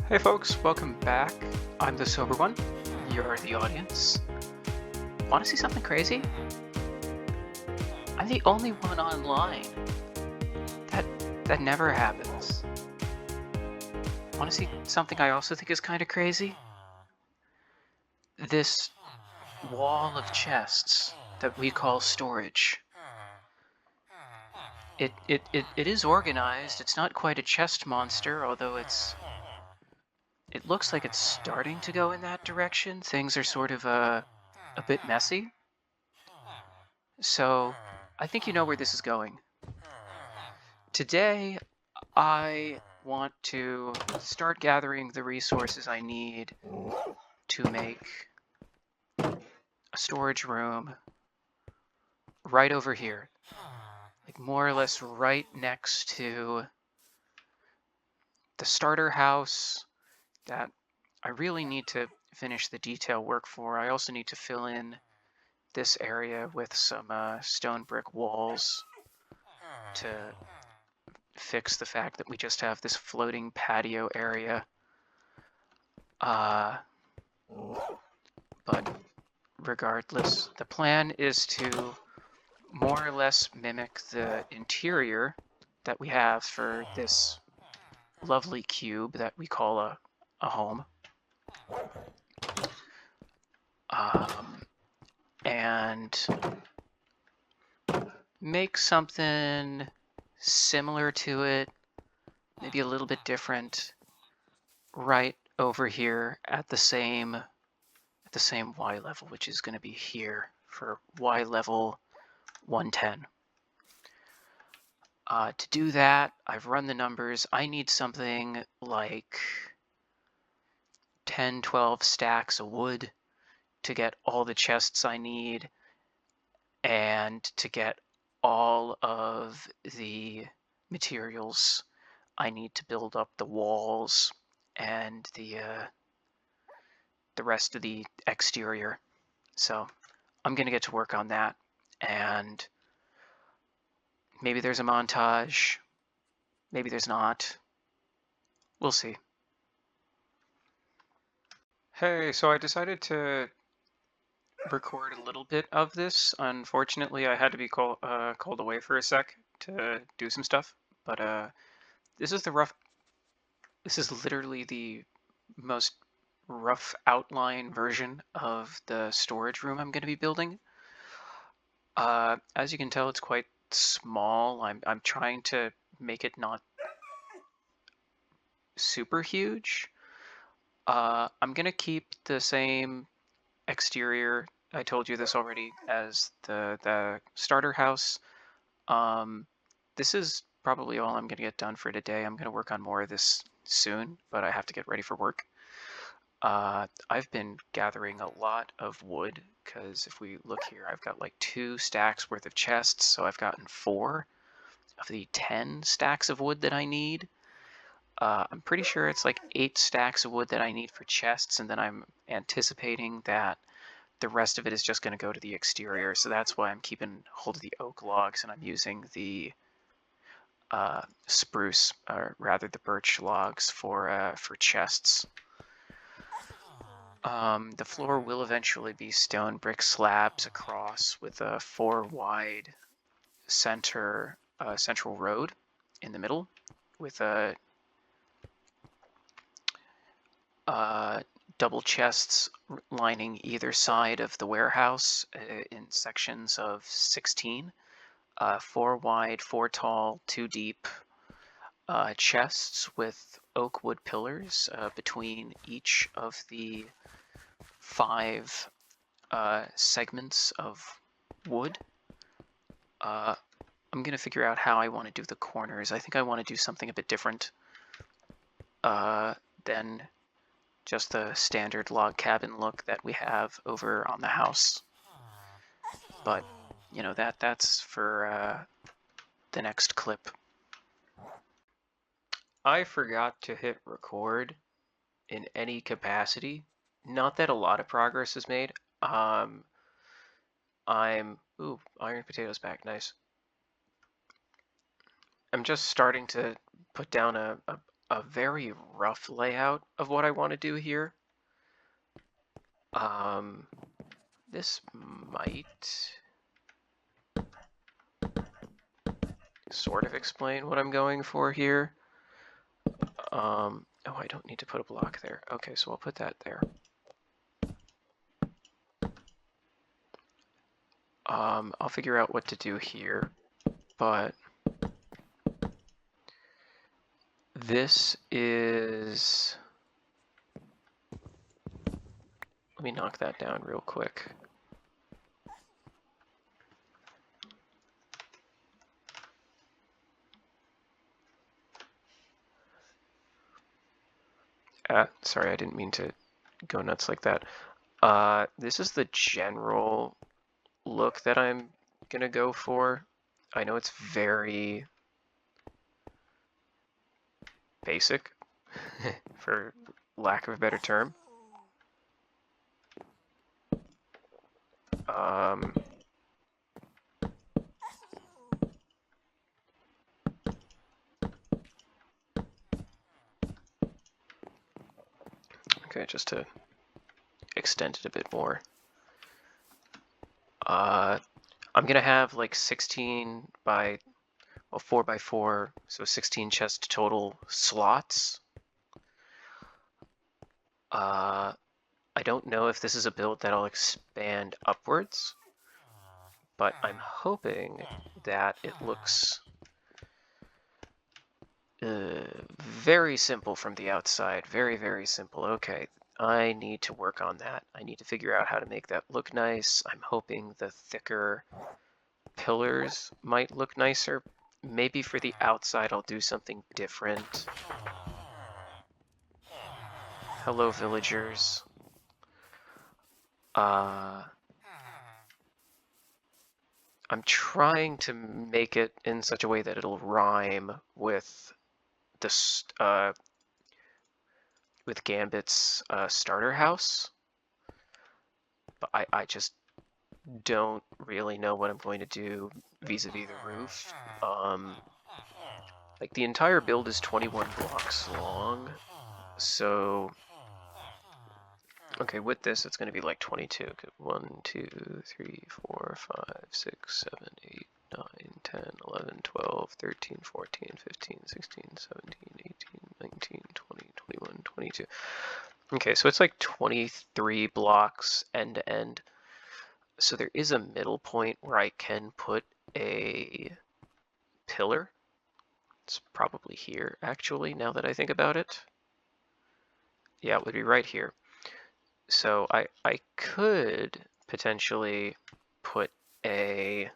Hey folks, welcome back. I'm the sober one. You're the audience. Want to see something crazy? I'm the only one online. That that never happens. Want to see something I also think is kind of crazy? This wall of chests that we call storage. It is organized. It's not quite a chest monster, although it looks like it's starting to go in that direction. Things are sort of a bit messy. So I think you know where this is going. Today, I want to start gathering the resources I need to make a storage room right over here. Like more or less right next to the starter house that I really need to finish the detail work for. I also need to fill in this area with some stone brick walls to fix the fact that we just have this floating patio area. But regardless, the plan is to more or less mimic the interior that we have for this lovely cube that we call a home. And make something similar to it, maybe a little bit different, right over here at the same Y level, which is going to be here for Y level 110. To do that, I've run the numbers. I need something like 10, 12 stacks of wood to get all the chests I need and to get all of the materials I need to build up the walls and the rest of the exterior. So I'm going to get to work on that, and maybe there's a montage, maybe there's not. We'll see. Hey, so I decided to record a little bit of this. Unfortunately, I had to be called away for a sec to do some stuff. But this is the rough. This is literally the most rough outline version of the storage room I'm going to be building. As you can tell, it's quite small. I'm trying to make it not super huge. I'm going to keep the same exterior. I told you this already, as the starter house. This is probably all I'm going to get done for today. I'm going to work on more of this soon, but I have to get ready for work. I've been gathering a lot of wood because if we look here, I've got like 2 stacks worth of chests, so I've gotten 4 of the 10 stacks of wood that I need. I'm pretty sure it's like 8 stacks of wood that I need for chests, and then I'm anticipating that the rest of it is just going to go to the exterior, so that's why I'm keeping hold of the oak logs and I'm using the spruce, or rather the birch logs for chests. The floor will eventually be stone brick slabs across with a 4 wide central road in the middle with a double chests lining either side of the warehouse in sections of 16. 4 wide, 4 tall, 2 deep chests with oak wood pillars between each of the 5 segments of wood. I'm going to figure out how I want to do the corners. I think I want to do something a bit different than just the standard log cabin look that we have over on the house. But, you know, that's for the next clip. I forgot to hit record in any capacity. Not that a lot of progress is made. Ooh, iron potatoes back, nice. I'm just starting to put down a a very rough layout of what I want to do here. This might sort of explain what I'm going for here. Oh, I don't need to put a block there. Okay, so I'll put that there. I'll figure out what to do here, but this is... Let me knock that down real quick. Sorry, I didn't mean to go nuts like that. This is the general look that I'm gonna go for. I know it's very basic, for lack of a better term. Okay, just to extend it a bit more. I'm gonna have like 16 by, well, 4 by 4, so 16 chest total slots. I don't know if this is a build that'll expand upwards, but I'm hoping that it looks very simple from the outside. Very, very simple. Okay, I need to work on that. I need to figure out how to make that look nice. I'm hoping the thicker pillars might look nicer. Maybe for the outside I'll do something different. Hello, villagers. I'm trying to make it in such a way that it'll rhyme with this, with Gambit's starter house, but I just don't really know what I'm going to do vis-a-vis the roof. Like the entire build is 21 blocks long, so okay, with this it's going to be like 22. 1, 2, 3, 4, 5, 6, 7, 8, 9, 10, 11, 12, 13, 14, 15, 16, 17, 18, 19, 20, 21, 22. Okay, so it's like 23 blocks end to end. So there is a middle point where I can put a pillar. It's probably here, actually, now that I think about it. Yeah, it would be right here. So I could potentially put like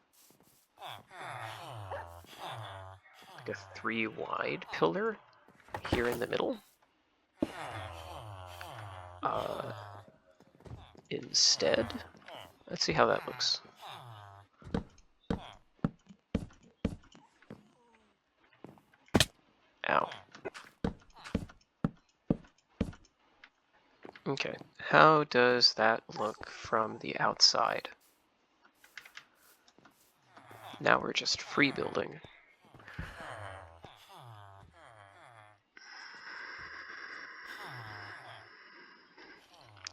a 3 wide pillar here in the middle. Instead, let's see how that looks. Ow. Okay, how does that look from the outside? Now we're just free building.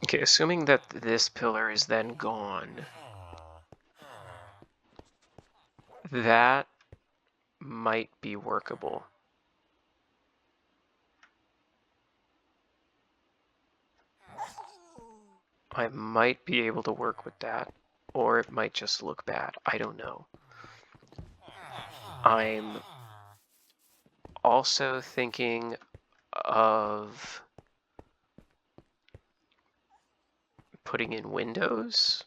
Okay, assuming that this pillar is then gone, that might be workable. I might be able to work with that, or it might just look bad. I don't know. I'm also thinking of putting in windows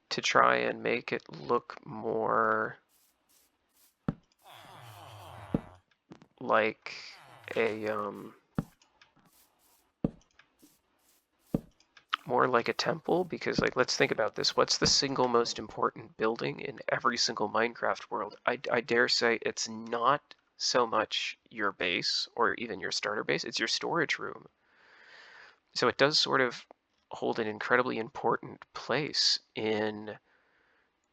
to try and make it look more like a temple, because like, let's think about this. What's the single most important building in every single Minecraft world? I dare say it's not so much your base or even your starter base, it's your storage room. So it does sort of hold an incredibly important place in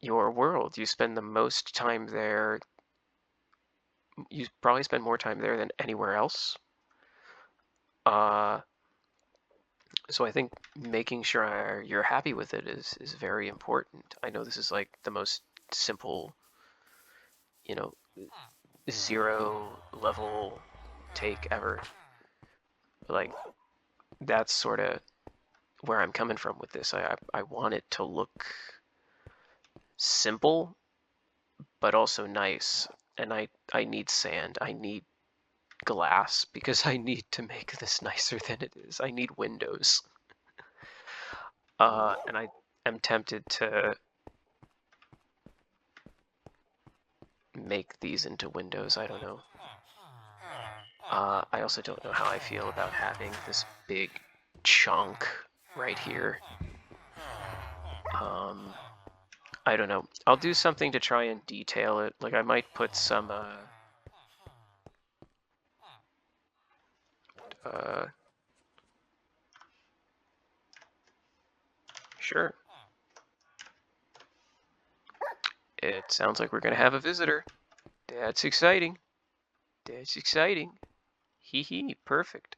your world. You spend the most time there you probably spend more time there than anywhere else. So I think making sure you're happy with it is very important. I know this is like the most simple, you know, 0 level take ever. But like that's sort of where I'm coming from with this. I want it to look simple, but also nice. And I need sand. I need glass because I need to make this nicer than it is. I need windows. And I am tempted to make these into windows. I don't know. I also don't know how I feel about having this big chunk right here. I don't know. I'll do something to try and detail it. Like I might put some sure. It sounds like we're gonna have a visitor. That's exciting. That's exciting. Hee hee, perfect.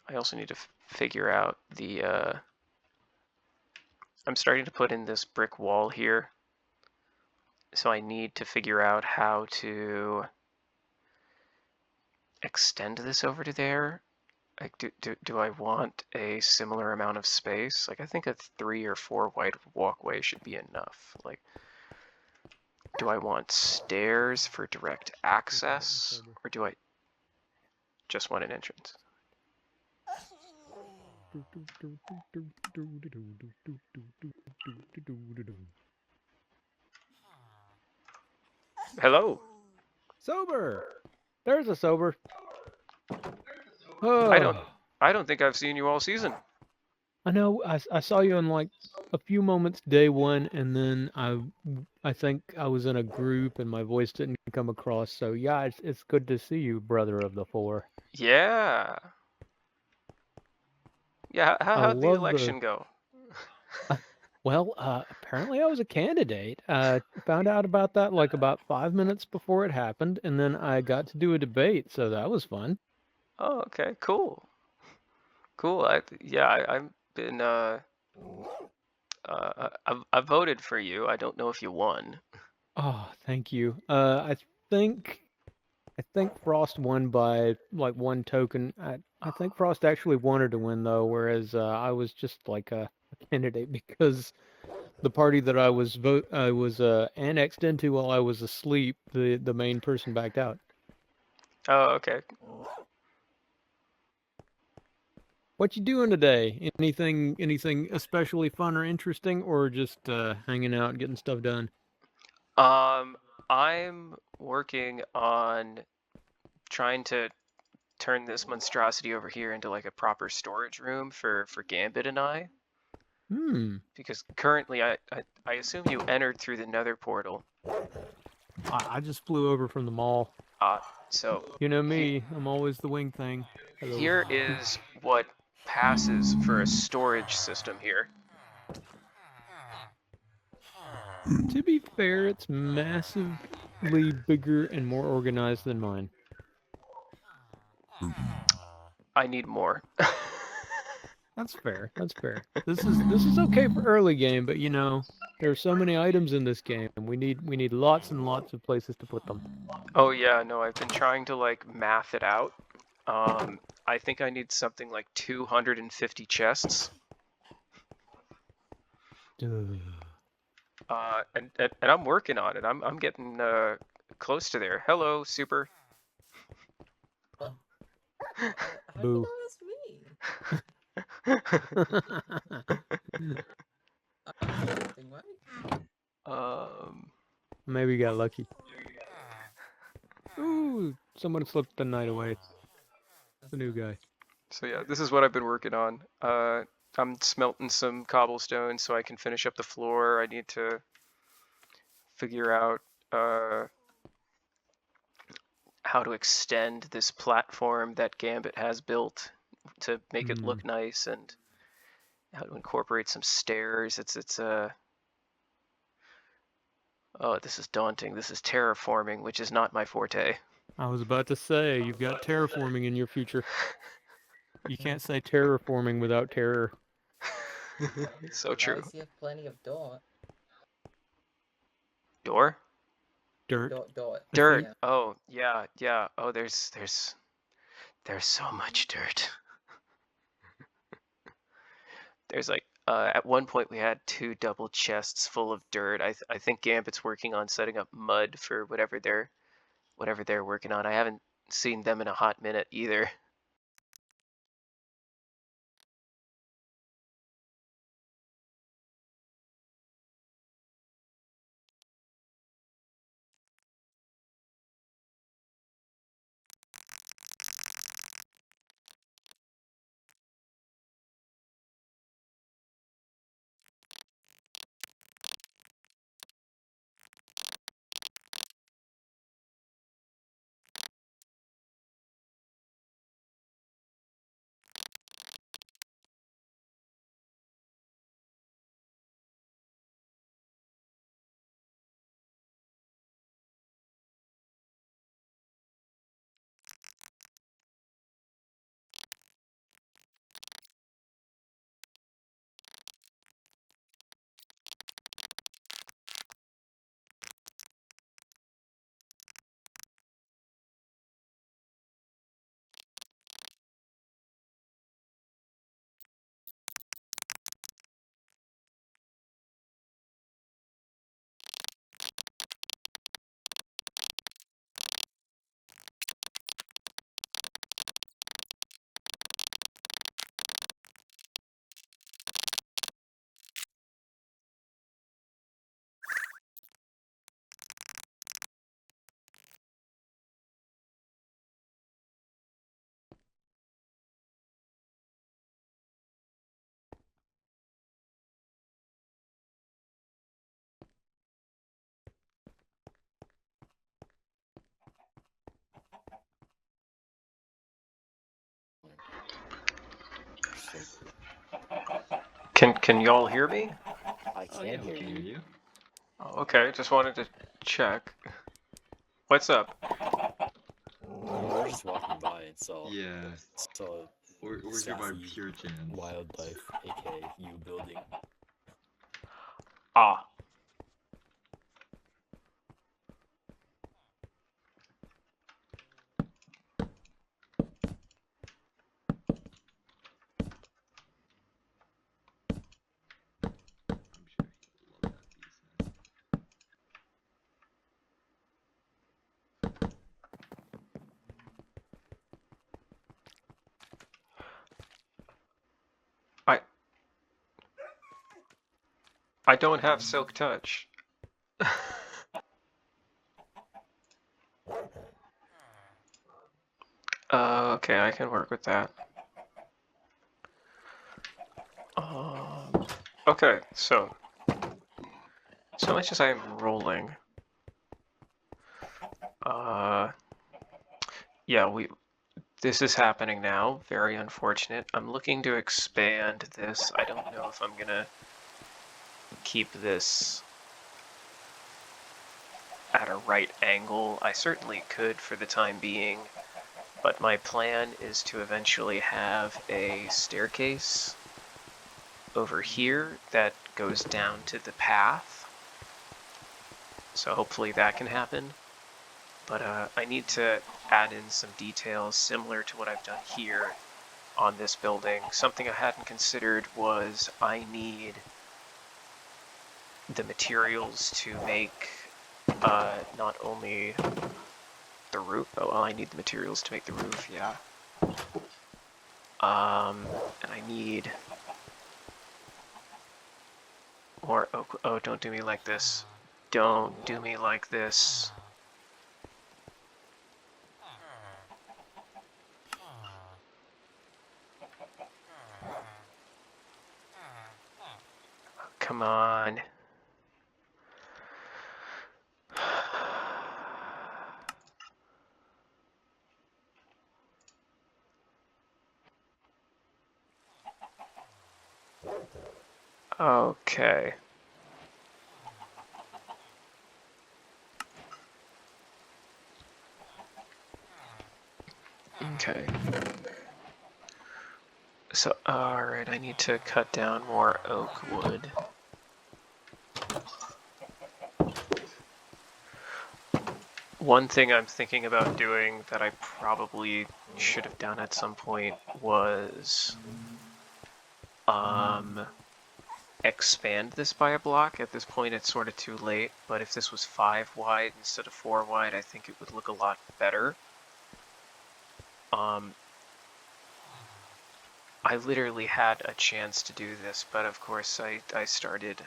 I also need to figure out the, I'm starting to put in this brick wall here. So I need to figure out how to extend this over to there. Like, do I want a similar amount of space? Like, I think a 3 or 4 wide walkway should be enough. Like, do I want stairs for direct access, or do I just want an entrance? Hello. Sober. There's a sober. I don't think I've seen you all season. I know. I saw you in like a few moments day one, and then I think I was in a group and my voice didn't come across. So yeah, it's good to see you, brother of the four. Yeah. Yeah. I How'd the love the. election go? Well, apparently I was a candidate. Found out about that like about 5 minutes before it happened, and then I got to do a debate, so that was fun. Oh, okay. Cool. Cool. I've been I voted for you. I don't know if you won. Oh, thank you. Think I think Frost won by like one token. I think Frost actually wanted to win though, whereas I was just like a candidate because the party that I was annexed into while I was asleep, the main person backed out. Oh, okay. What you doing today? Anything especially fun or interesting, or just hanging out, getting stuff done? Um, I'm working on trying to turn this monstrosity over here into like a proper storage room for Gambit and I. Hmm. Because currently I assume you entered through the Nether portal. I just flew over from the mall. So You know he, me, I'm always the wing thing. Hello. here is what passes for a storage system here. To be fair, it's massively bigger and more organized than mine. I need more. That's fair. That's fair. This is okay for early game, but you know, there are so many items in this game, and we need lots and lots of places to put them. Oh yeah, no, I've been trying to like math it out. I think I need something like 250 chests. And I'm working on it. I'm getting close to there. Hello, Super. Boo. um, Maybe you got lucky. Ooh, someone slipped the night away. The new guy. so yeah, this is what I've been working on. I'm smelting some cobblestone so I can finish up the floor. I need to figure out how to extend this platform that Gambit has built to make it Mm. look nice and how to incorporate some stairs. Oh, this is daunting. This is terraforming, which is not my forte. I was about to say, you've got terraforming in your future. You can't say terraforming without terror. So At true. least you have plenty of door. Door? Dirt, Door. I Dirt. think. Yeah. Oh, yeah, yeah. Oh, there's so much dirt. There's like at one point we had 2 double chests full of dirt. I think Gambit's working on setting up mud for whatever they're working on. I haven't seen them in a hot minute either. Can y'all hear me? I Oh yeah, can we hear can hear you. you. Oh, okay, just wanted to check. What's up? We're just walking by and saw Yeah, saw we're here by Saphy pure chance. Wildlife, aka you building. Ah, I'm sure he'll love that piece. I I don't have Silk Touch. Okay, I can work with that. Um, okay, so much as I am rolling, uh, yeah, this is happening now. Very unfortunate. I'm looking to expand this. I don't know if I'm gonna keep this at a right angle. I certainly could for the time being, but my plan is to eventually have a staircase over here that goes down to the path. So hopefully that can happen. But I need to add in some details similar to what I've done here on this building. Something I hadn't considered was I need the materials to make not only the roof. Oh, well, I need the materials to make the roof, yeah. And I need more. Oh, don't do me like this. Don't do me like this. Come on. Okay. Okay. So, alright, I need to cut down more oak wood. One thing I'm thinking about doing that I probably should have done at some point was expand this by a block. At this point it's sort of too late, but if this was 5 wide instead of 4 wide, I think it would look a lot better. I literally had a chance to do this, but of course I started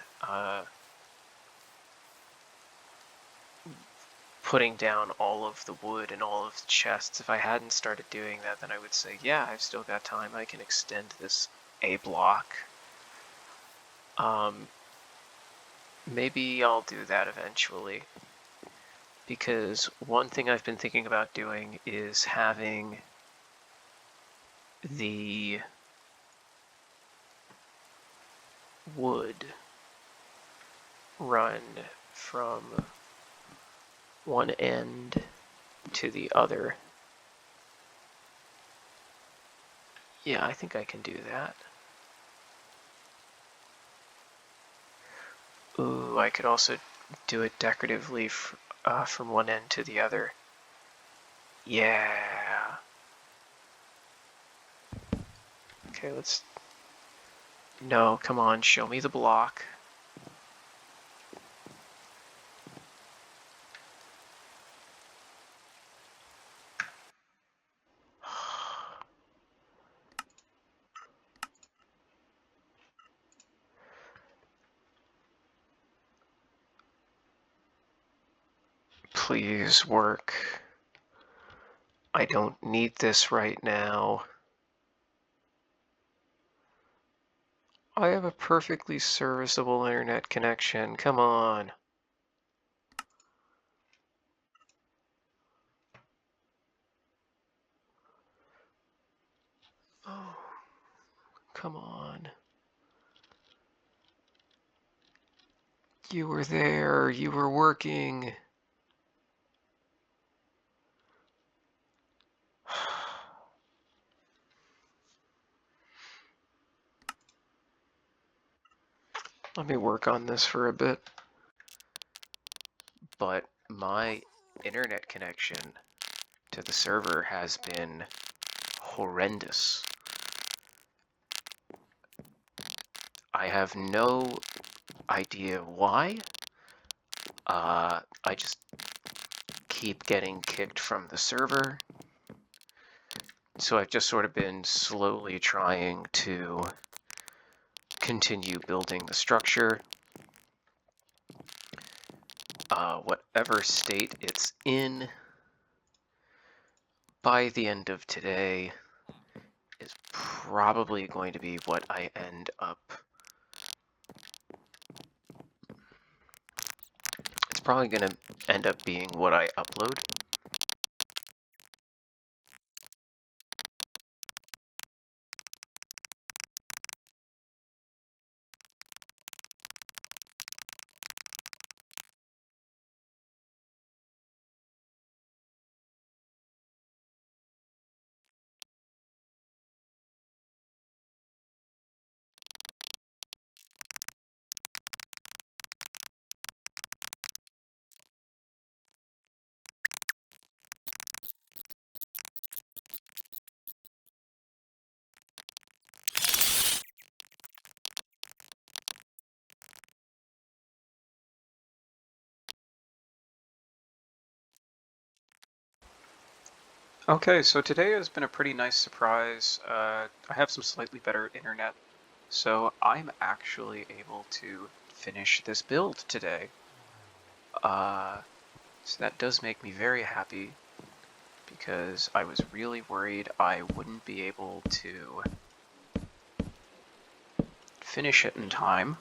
putting down all of the wood and all of the chests. If I hadn't started doing that, then I would say, yeah, I've still got time. I can extend this a block. Maybe I'll do that eventually. Because one thing I've been thinking about doing is having the wood run from one end to the other. Yeah, I think I can do that. Ooh, I could also do it decoratively from one end to the other. Yeah. Okay, let's... No, come on, show me the block. Please work. I don't need this right now. I have a perfectly serviceable internet connection. Come on. Oh, come on. You were there. You were working. Let me work on this for a bit. But my internet connection to the server has been horrendous. I have no idea why. I just keep getting kicked from the server. So I've just sort of been slowly trying to continue building the structure. Whatever state it's in by the end of today is probably going to be what I end up. It's probably going to end up being what I upload. Okay, so today has been a pretty nice surprise. I have some slightly better internet, so I'm actually able to finish this build today. So that does make me very happy, because I was really worried I wouldn't be able to finish it in time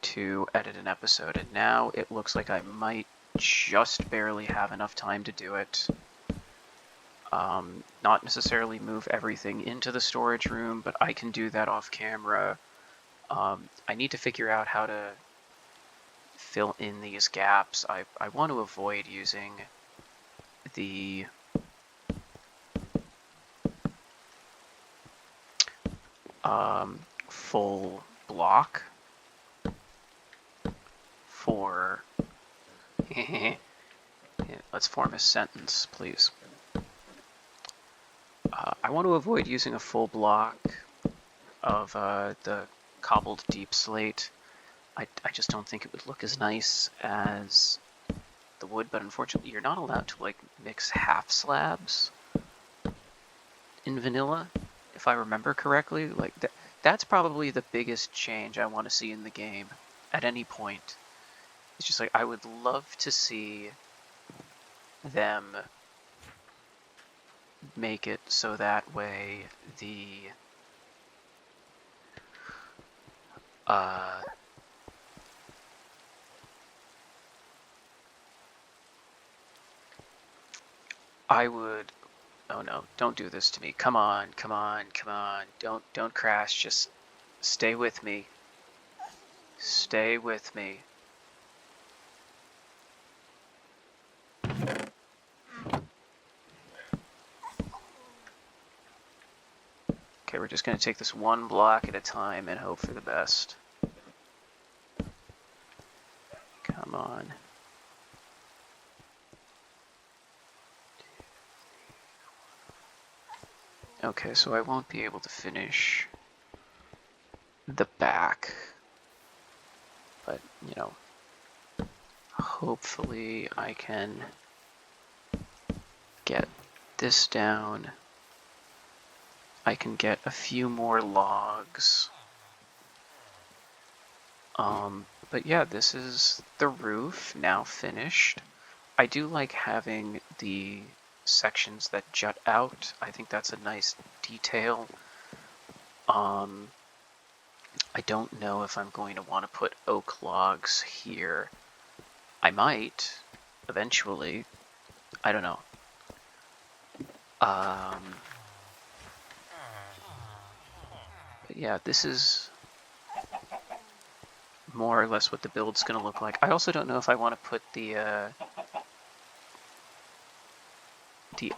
to edit an episode, and now it looks like I might just barely have enough time to do it. Not necessarily move everything into the storage room, but I can do that off camera. I need to figure out how to fill in these gaps. I want to avoid using the full block for let's form a sentence, please. I want to avoid using a full block of the cobbled deep slate. I just don't think it would look as nice as the wood, but unfortunately you're not allowed to like mix half slabs in vanilla, if I remember correctly. Like that's probably the biggest change I want to see in the game at any point. It's just like I would love to see them make it so that way the I would, oh no, don't do this to me. Come on, come on, come on. Don't crash. Just stay with me. Stay with me. Okay, we're just going to take this one block at a time and hope for the best. Come on. Okay, so I won't be able to finish the back, but, you know, hopefully I can get this down. I can get a few more logs. But yeah, this is the roof now finished. I do like having the sections that jut out. I think that's a nice detail. I don't know if I'm going to want to put oak logs here. I might, eventually. I don't know. But yeah, this is more or less what the build's going to look like. I also don't know if I want to put the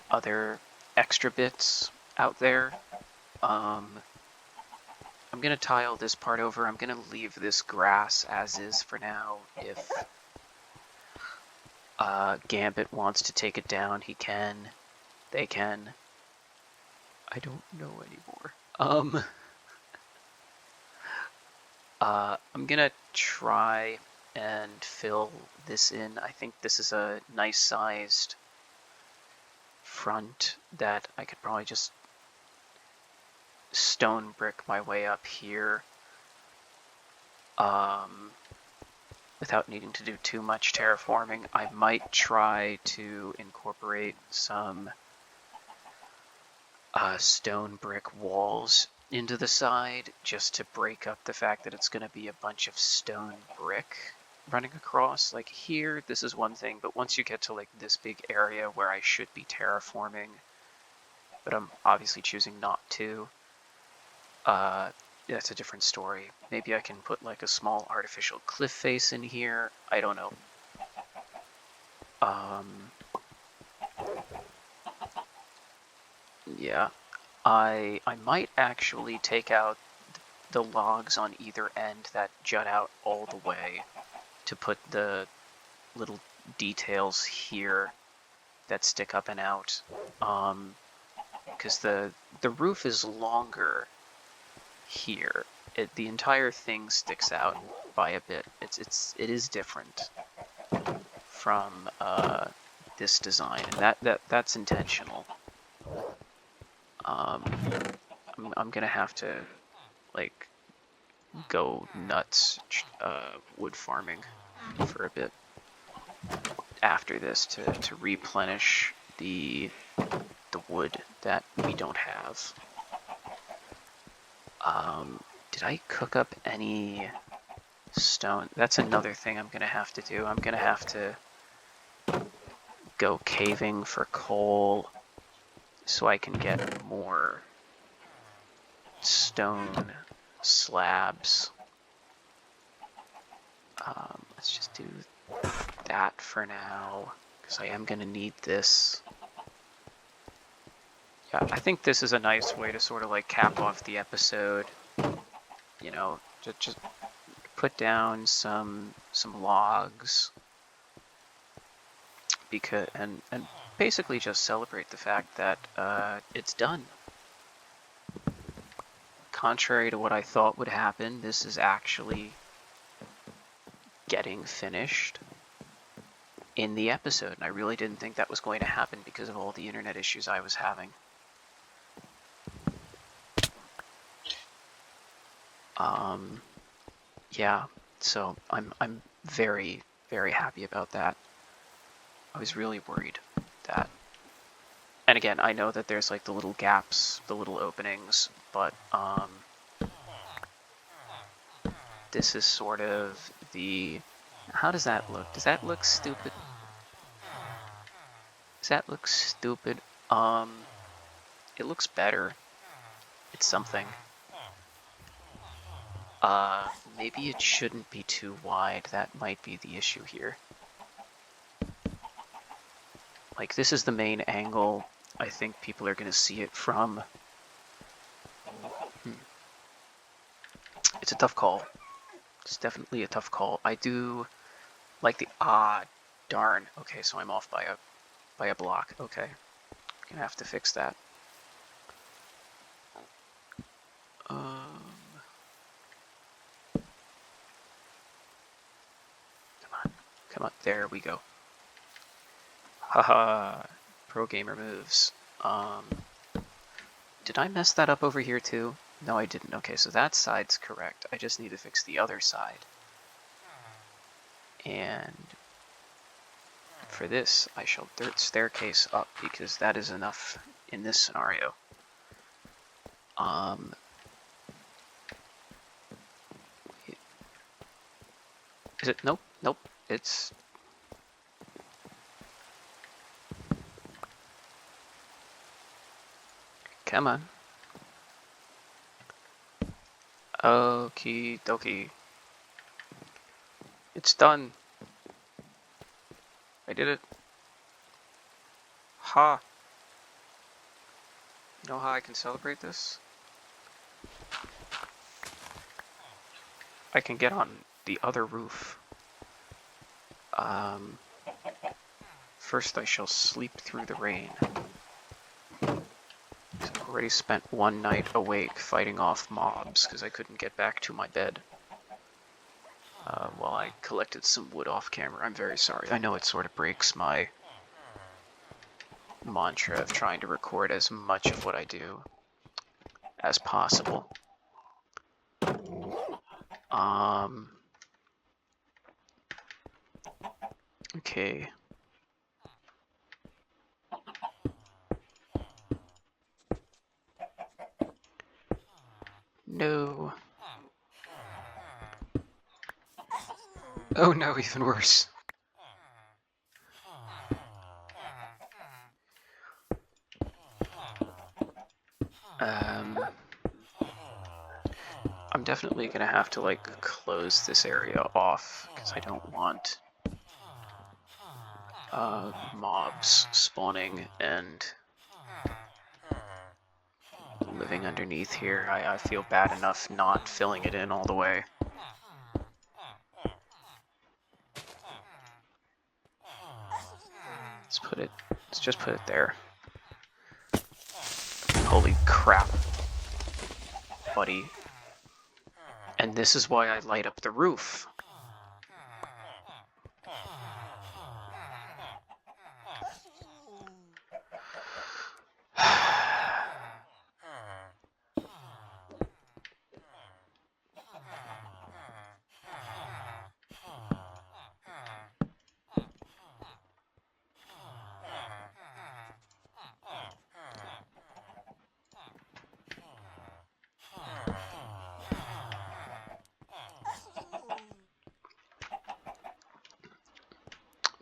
other extra bits out there. I'm going to tile this part over. I'm going to leave this grass as is for now. If Gambit wants to take it down, he can. They can. I don't know anymore. I'm gonna try and fill this in. I think this is a nice sized front that I could probably just stone brick my way up here without needing to do too much terraforming. I might try to incorporate some stone brick walls into the side just to break up the fact that it's going to be a bunch of stone brick running across. Like here, this is one thing, but once you get to like this big area where I should be terraforming, but I'm obviously choosing not to, that's a different story. Maybe I can put like a small artificial cliff face in here. I don't know. Yeah. I might actually take out the logs on either end that jut out all the way to put the little details here that stick up and out. Because the roof is longer here. The entire thing sticks out by a bit. It is different from this design, and that's intentional. I'm gonna have to like go nuts wood farming for a bit after this to replenish the wood that we don't have. Did I cook up any stone? That's another thing I'm gonna have to do. I'm gonna have to go caving for coal so I can get more stone slabs. let's just do that for now, because I am going to need this. Yeah, I think this is a nice way to sort of like cap off the episode. You know, just put down some logs, because and basically just celebrate the fact that it's done. Contrary to what I thought would happen, this is actually getting finished in the episode, and I really didn't think that was going to happen because of all the internet issues I was having. Yeah, so I'm very, very happy about that. I was really worried that, and again, I know that there's like the little gaps, the little openings, but this is sort of the, how does that look? Does that look stupid? Does that look stupid? It looks better. It's something. Maybe it shouldn't be too wide. That might be the issue here. Like, this is the main angle I think people are going to see it from. It's a tough call. It's definitely a tough call. I do like the, darn. Okay, so I'm off by a block. Okay. Gonna have to fix that. Come on, there we go. Haha, pro gamer moves. Did I mess that up over here too? No, I didn't. Okay, so that side's correct. I just need to fix the other side. And for this, I shall dirt staircase up because that is enough in this scenario. Is it? Nope, nope. It's... Come on. Okie dokie. It's done. I did it. Ha! You know how I can celebrate this? I can get on the other roof. First I shall sleep through the rain. I've already spent one night awake fighting off mobs because I couldn't get back to my bed. While I collected some wood off camera. I'm very sorry. I know it sort of breaks my mantra of trying to record as much of what I do as possible. Okay. No. Oh no, even worse. I'm definitely gonna have to like close this area off because I don't want mobs spawning and living underneath here. I feel bad enough not filling it in all the way. Let's just put it there. Holy crap, buddy. And this is why I light up the roof.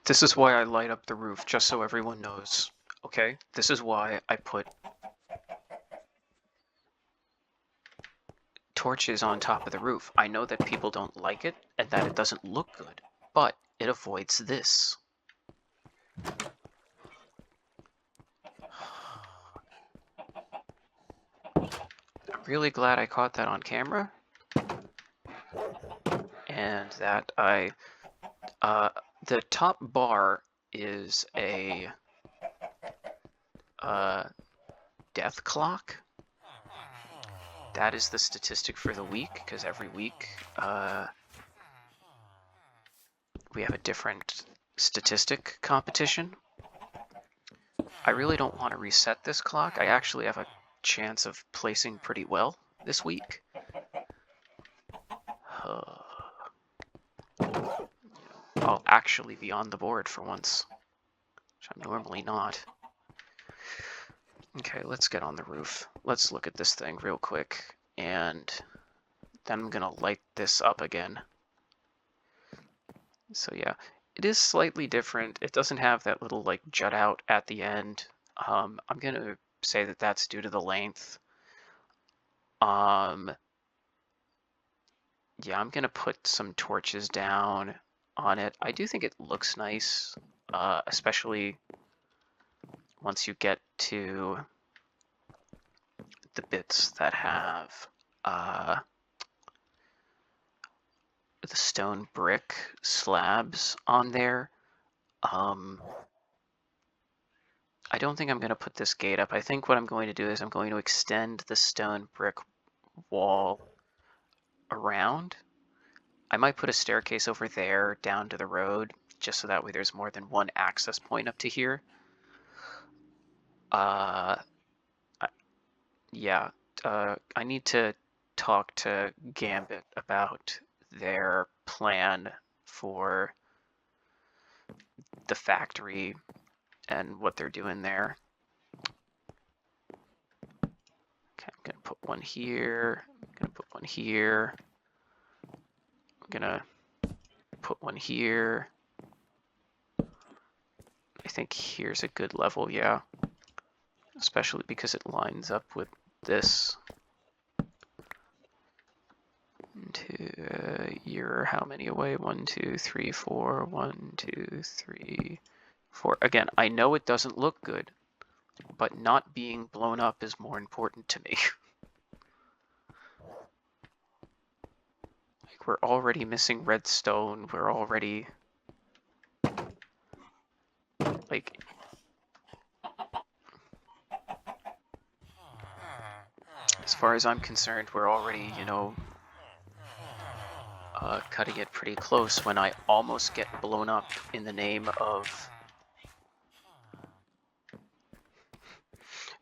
This is why I light up the roof, just so everyone knows, okay? This is why I put torches on top of the roof. I know that people don't like it and that it doesn't look good, but it avoids this. I'm really glad I caught that on camera, and that the top bar is a death clock. That is the statistic for the week, because every week we have a different statistic competition. I really don't want to reset this clock. I actually have a chance of placing pretty well this week. I'll actually be on the board for once, which I'm normally not. Okay, let's get on the roof. Let's look at this thing real quick, and then I'm gonna light this up again. So yeah, it is slightly different. It doesn't have that little like jut out at the end. I'm gonna say that that's due to the length. Yeah, I'm gonna put some torches down on it. I do think it looks nice, especially once you get to the bits that have the stone brick slabs on there. I don't think I'm going to put this gate up. I think what I'm going to do is I'm going to extend the stone brick wall around. I might put a staircase over there down to the road, just so that way there's more than one access point up to here. Yeah, I need to talk to Gambit about their plan for the factory and what they're doing there. Okay, I'm gonna put one here. I'm gonna put one here. I'm gonna put one here. I think here's a good level, yeah. Especially because it lines up with this. You're how many away? 1, 2, 3, 4. 1, 2, 3, 4. Again, I know it doesn't look good, but not being blown up is more important to me. Like, we're already missing redstone. We're already like, as far as I'm concerned, we're already, you know, cutting it pretty close when I almost get blown up in the name of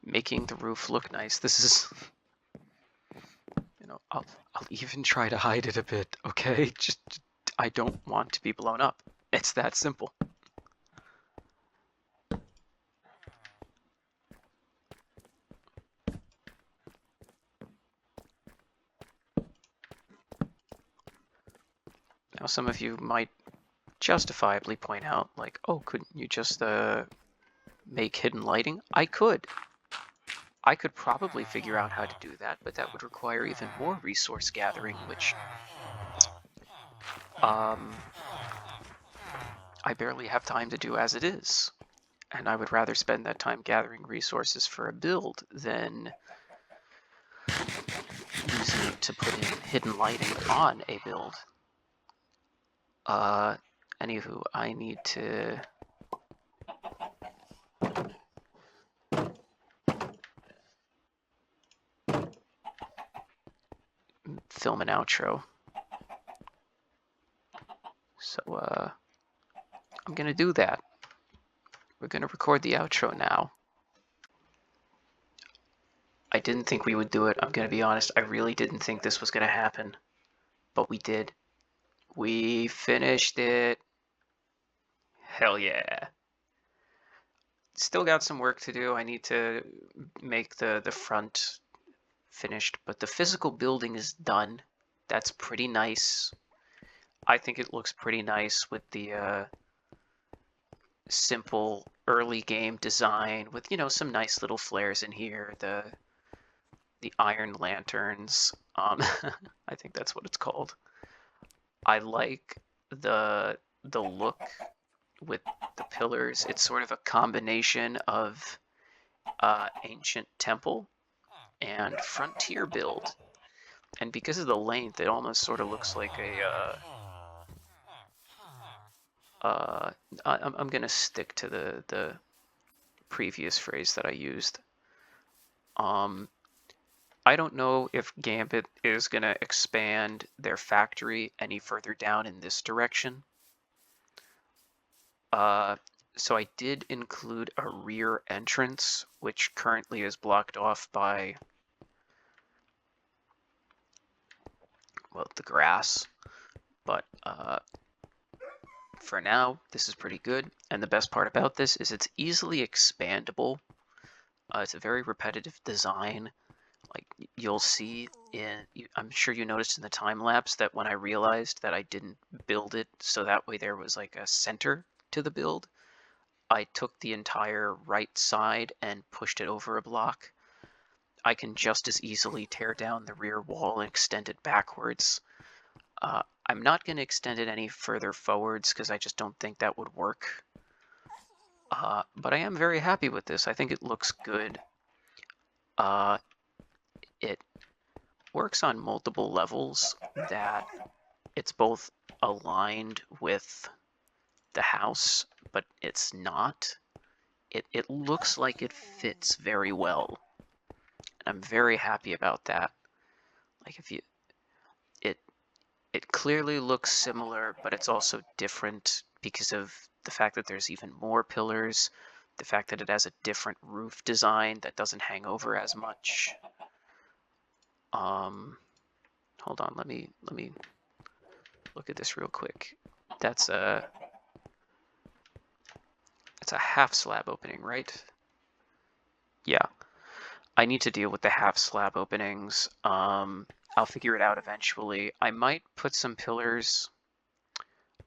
making the roof look nice. This is, you know, I'll even try to hide it a bit, okay? Just, I don't want to be blown up. It's that simple. Now, some of you might justifiably point out, like, oh, couldn't you just make hidden lighting? I could. I could probably figure out how to do that, but that would require even more resource gathering, which I barely have time to do as it is. And I would rather spend that time gathering resources for a build than using it to put in hidden lighting on a build. Anywho, I need to film an outro. So, I'm gonna do that. We're gonna record the outro now. I didn't think we would do it. I'm gonna be honest, I really didn't think this was gonna happen. But we did. We finished it. Hell yeah. Still got some work to do. I need to make the front finished, but the physical building is done. That's pretty nice. I think it looks pretty nice with the simple early game design with, you know, some nice little flares in here. The iron lanterns. I think that's what it's called. I like the the look with the pillars. It's sort of a combination of ancient temple and frontier build. And because of the length, it almost sort of looks like a I'm gonna stick to the previous phrase that I used. I don't know if Gambit is gonna expand their factory any further down in this direction. So I did include a rear entrance, which currently is blocked off by, well, the grass. But for now, this is pretty good. And the best part about this is it's easily expandable. It's a very repetitive design. Like you'll see I'm sure you noticed in the time lapse that when I realized that I didn't build it so that way there was like a center to the build, I took the entire right side and pushed it over a block. I can just as easily tear down the rear wall and extend it backwards. I'm not going to extend it any further forwards because I just don't think that would work. But I am very happy with this. I think it looks good. It works on multiple levels that it's both aligned with the house, but it's not. It looks like it fits very well. And I'm very happy about that. Like if you it clearly looks similar, but it's also different because of the fact that there's even more pillars, the fact that it has a different roof design that doesn't hang over as much. Hold on, let me look at this real quick. That's a half slab opening, right? Yeah. I need to deal with the half slab openings. I'll figure it out eventually. I might put some pillars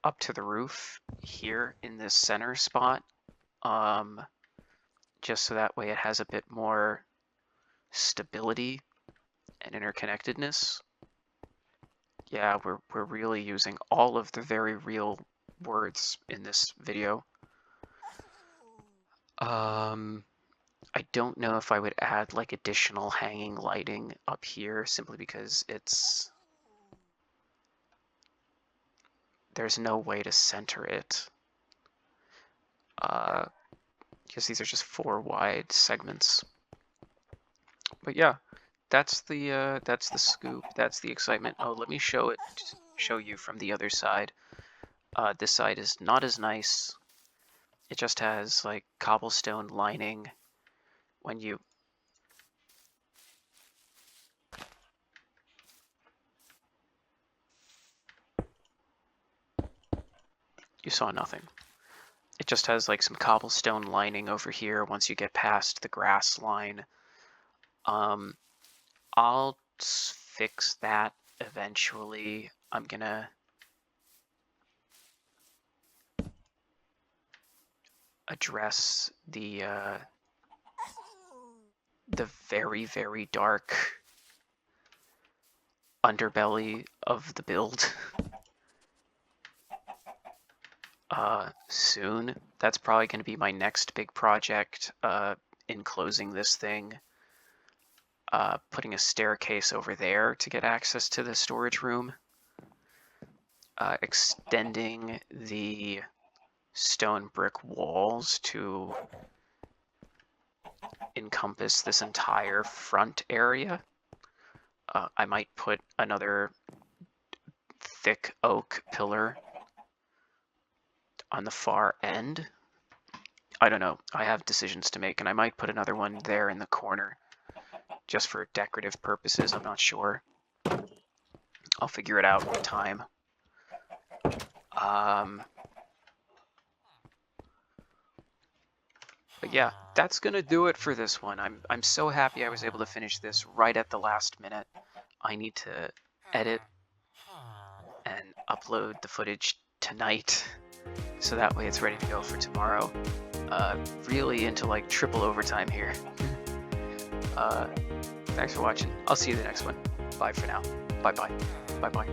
up to the roof here in this center spot, just so that way it has a bit more stability and interconnectedness. Yeah, we're really using all of the very real words in this video. I don't know if I would add like additional hanging lighting up here simply because there's no way to center it. Because these are just 4 wide segments. But yeah, that's the scoop. That's the excitement. Oh, let me show you from the other side. This side is not as nice. It just has like cobblestone lining. When you saw nothing. It just has like some cobblestone lining over here once you get past the grass line. I'll fix that eventually. I'm gonna address the very, very dark underbelly of the build soon. That's probably going to be my next big project in closing this thing. Putting a staircase over there to get access to the storage room. Extending the stone brick walls to encompass this entire front area. I might put another thick oak pillar on the far end. I don't know. I have decisions to make, and I might put another one there in the corner just for decorative purposes. I'm not sure. I'll figure it out in time. But yeah, that's gonna do it for this one. I'm so happy I was able to finish this right at the last minute. I need to edit and upload the footage tonight, so that way it's ready to go for tomorrow. Really into like triple overtime here. Thanks for watching. I'll see you in the next one. Bye for now. Bye bye. Bye bye.